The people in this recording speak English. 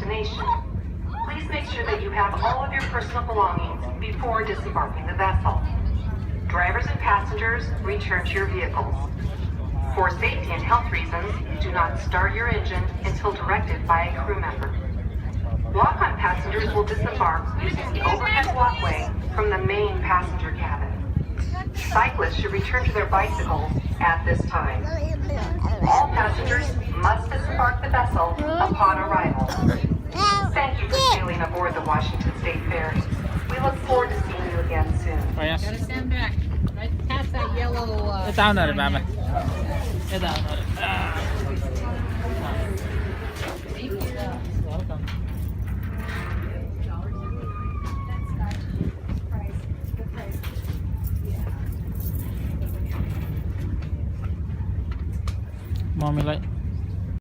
destination. Please make sure that you have all of your personal belongings before disembarking the vessel. Drivers and passengers, return to your vehicles. For safety and health reasons, do not start your engine until directed by a crew member. Walk-on passengers will disembark using the overhead walkway from the main passenger cabin. Cyclists should return to their bicycles at this time. All passengers must disembark the vessel upon arrival. Thank you for sailing aboard the Washington State Ferry. We look forward to seeing you again soon. Yes. Gotta stand back. Right past that yellow. Down na rin, sign mama. there. Down na rin. Thank you. Welcome. Mommy light.